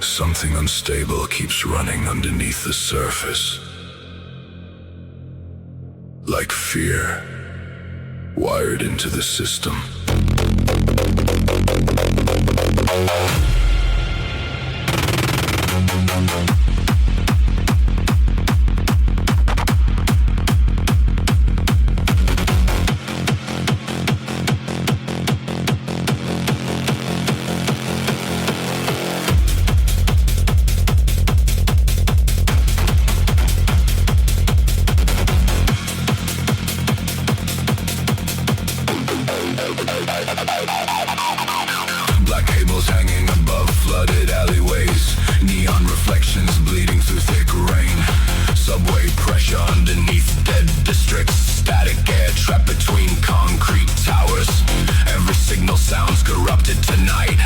Something unstable keeps running underneath the surface. Like fear, wired into the system. Black cables hanging above flooded alleyways, neon reflections bleeding through thick rain. Subway pressure underneath dead districts, static air trapped between concrete towers. Every signal sounds corrupted tonight,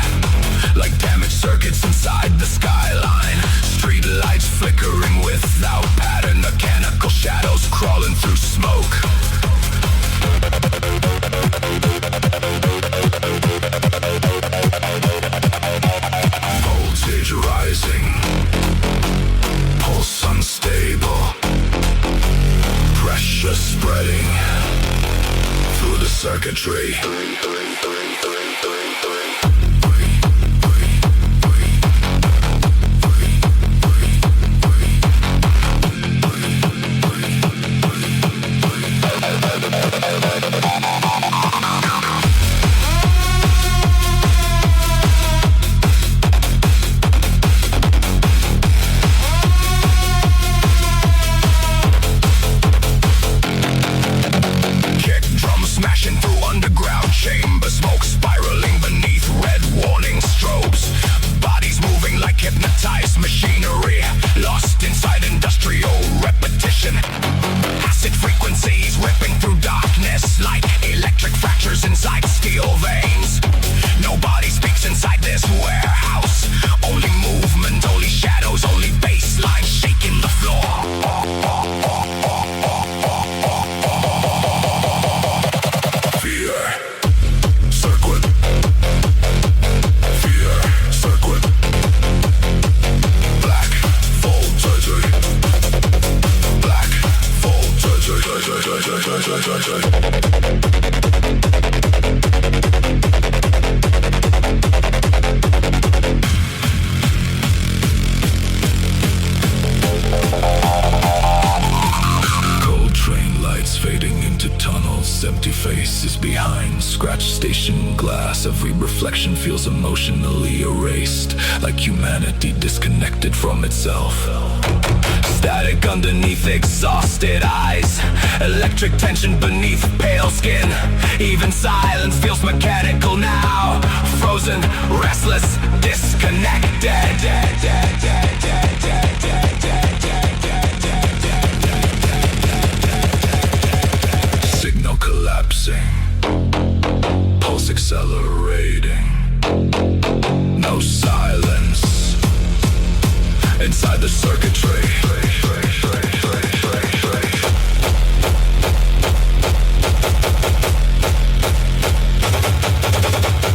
like damaged circuits inside the skyline. Street lights flickering without pattern, mechanical shadows crawling through smoke. Voltage rising, pulse unstable, pressure spreading through the circuitry. Smashing through underground chambers, smoke spiraling beneath red warning strobes. Bodies moving like hypnotized machinery, lost inside industrial repetition. Acid frequencies ripping through darkness like electric fractures inside steel veins. Nobody speaks inside this warehouse. Only movement, only shadows, only basslines shaking the floor. Fading into tunnels, empty faces behind scratched station glass. Every reflection feels emotionally erased, like humanity disconnected from itself. Static underneath exhausted eyes, electric tension beneath pale skin. Even silence feels mechanical now, frozen, restless, disconnected. Signal collapsing, pulse accelerating. No silence inside the circuitry.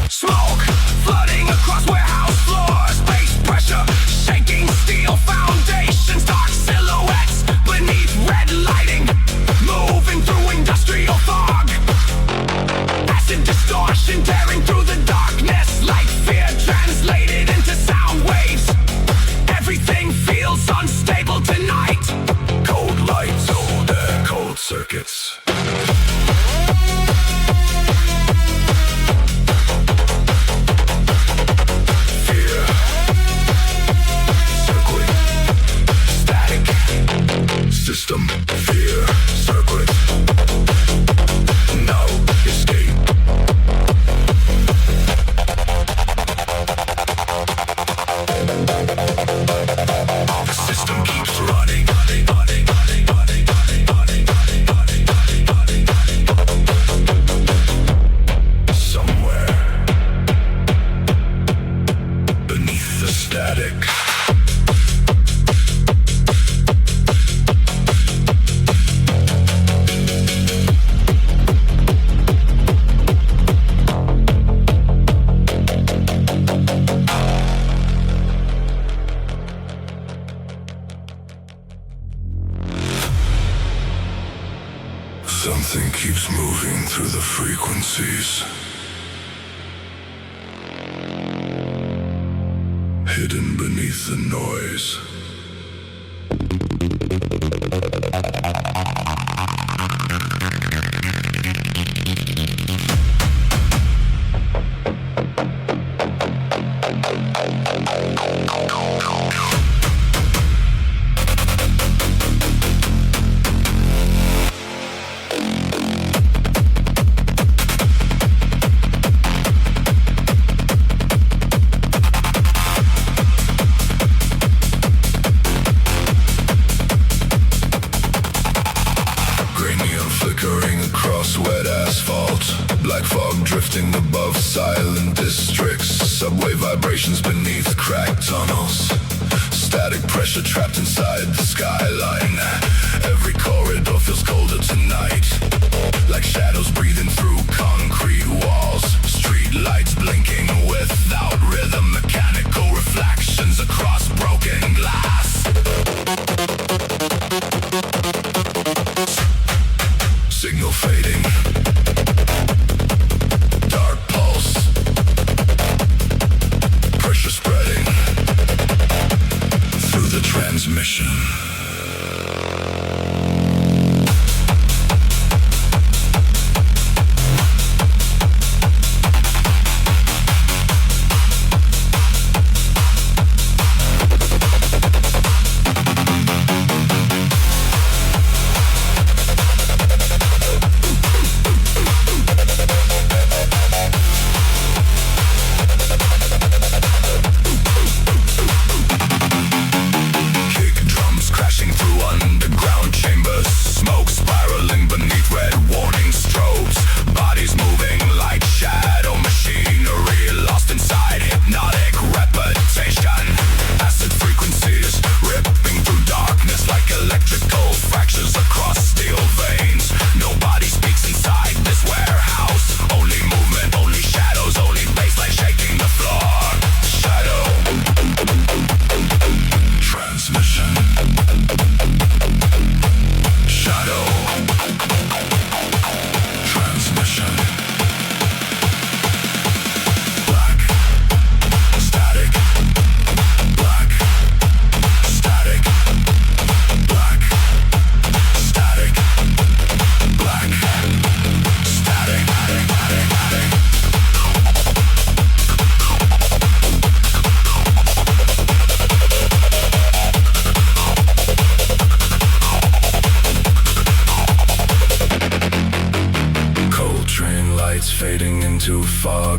Smoke flooding across warehouse floors, base pressure shaking steel foundations, dark silhouettes beneath red lighting, moving through industrial fog. Acid distortion tearing through the darkness like fear translated into sound waves. Everything feels unstable tonight. Cold lights, cold air, cold circuits. Fear, circling, static, system, fear, circuit. No escape. The system keeps running. Somewhere beneath the static. Something keeps moving through the frequencies, hidden beneath the noise. Black fog drifting above silent districts, subway vibrations beneath cracked tunnels, static pressure trapped inside the skyline. Every corridor feels colder tonight, like shadows breathing through concrete walls. Street lights blinking without rhythm, mechanical reflections across broken glass. Signal fading, dark pulse, pressure spreading through the transmission.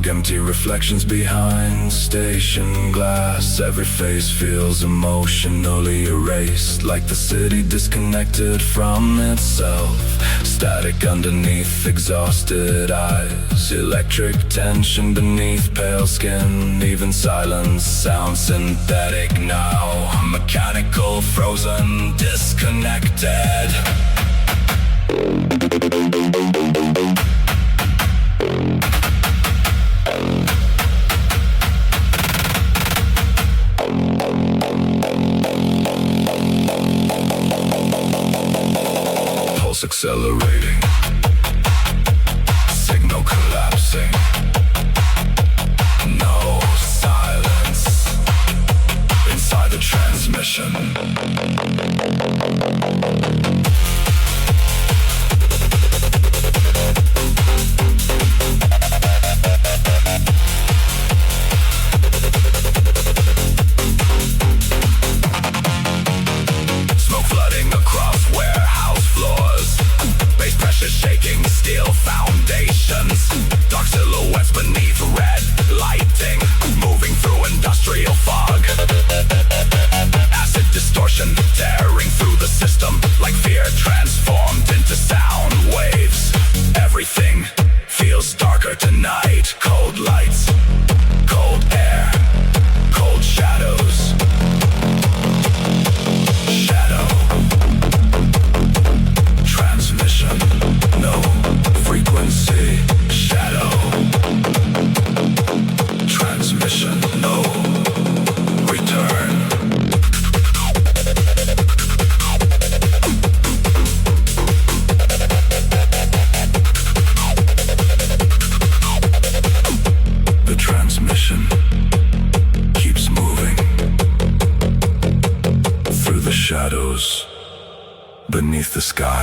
Empty reflections behind station glass. Every face feels emotionally erased, like the city disconnected from itself. Static underneath exhausted eyes, electric tension beneath pale skin. Even silence sounds synthetic now, mechanical, frozen, disconnected. Pulse accelerating, signal collapsing. No silence inside the transmission. Shaking steel foundations, dark silhouettes beneath red lighting, moving through industrial fog. Acid distortion tearing through the system like fear.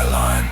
skyline.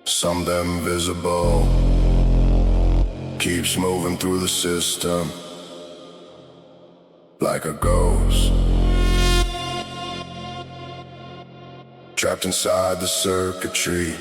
Something invisible keeps moving through the system like a ghost, trapped inside the circuitry.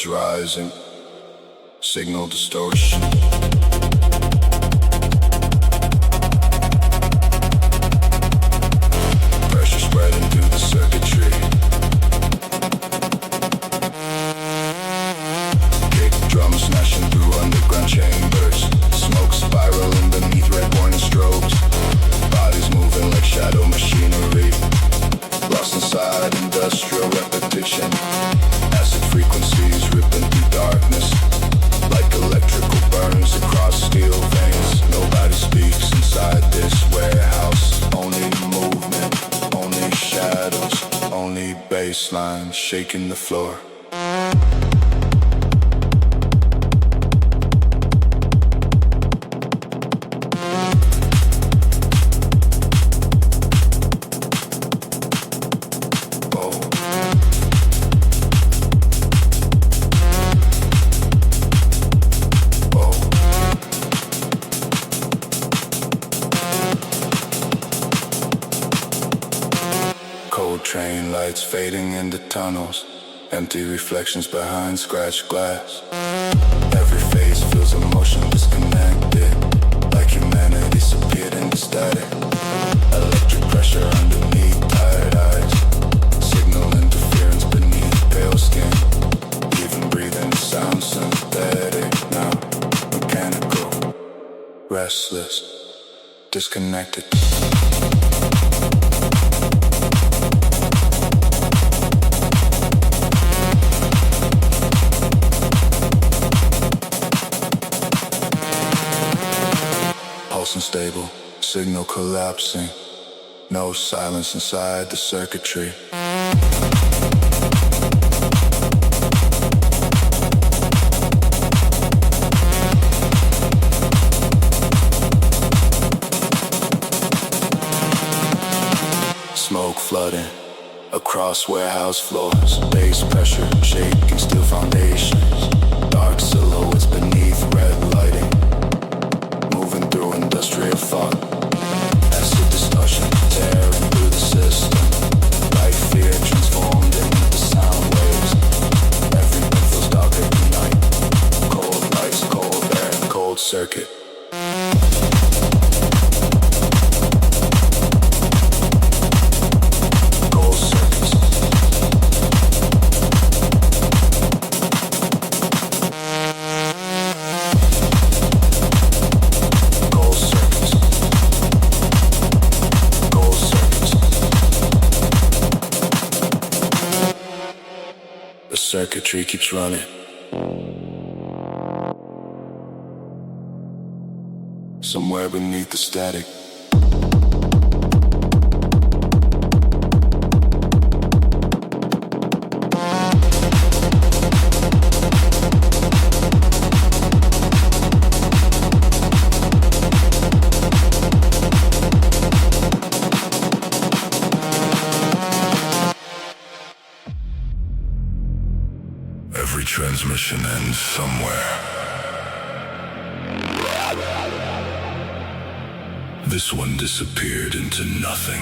Rising, signal distortion. Pressure spreading through the circuitry. Kick drums smashing through underground chambers. Smoke spiraling beneath red warning strobes. Bodies moving like shadow machinery. Lost inside industrial repetition. Acid frequencies ripping through darkness, like electrical burns across steel veins. Nobody speaks inside this warehouse. Only movement, only shadows, only basslines shaking the floor. Train lights fading into tunnels, empty reflections behind scratched glass. Every face feels emotion disconnected, like humanity disappeared into static. Electric pressure underneath tired eyes, signal interference beneath pale skin. Even breathing sounds synthetic now, mechanical, restless, disconnected. Unstable, signal collapsing, no silence inside the circuitry. Smoke flooding across warehouse floors, base pressure shaking steel foundations, dark silhouettes beneath red lighting. Moving through industrial thought, acid distortion tearing through the system, like fear transformed into sound waves. Everything feels darker tonight, cold lights, cold air, cold circuit. circuitry keeps running. Somewhere beneath the static. Every transmission ends somewhere. This one disappeared into nothing.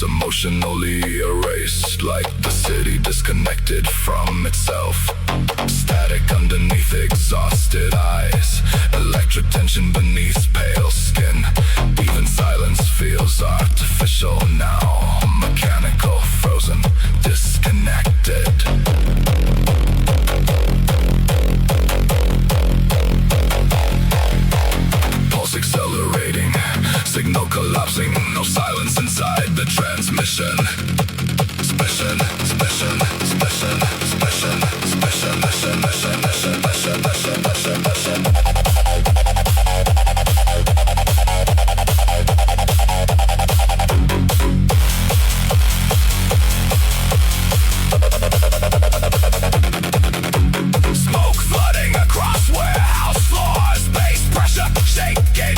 Emotionally erased, like the city disconnected from itself. Static underneath exhausted eyes, electric tension beneath pale skin. Even silence feels artificial now, mechanical, frozen, disconnected. Pulse accelerating, signal collapsing, no silence inside the transmission. Special, special, special, special, special, special, special, special, special, special, special.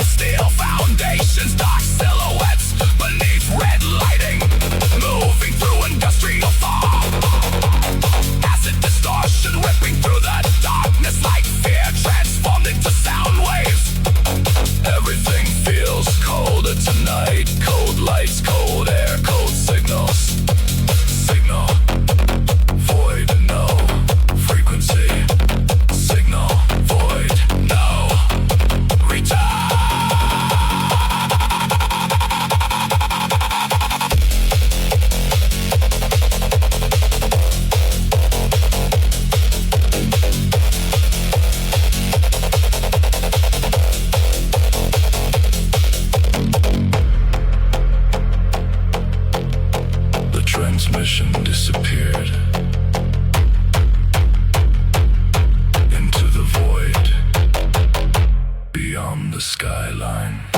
Steel foundations, dark silhouettes beneath red lighting, moving the skyline.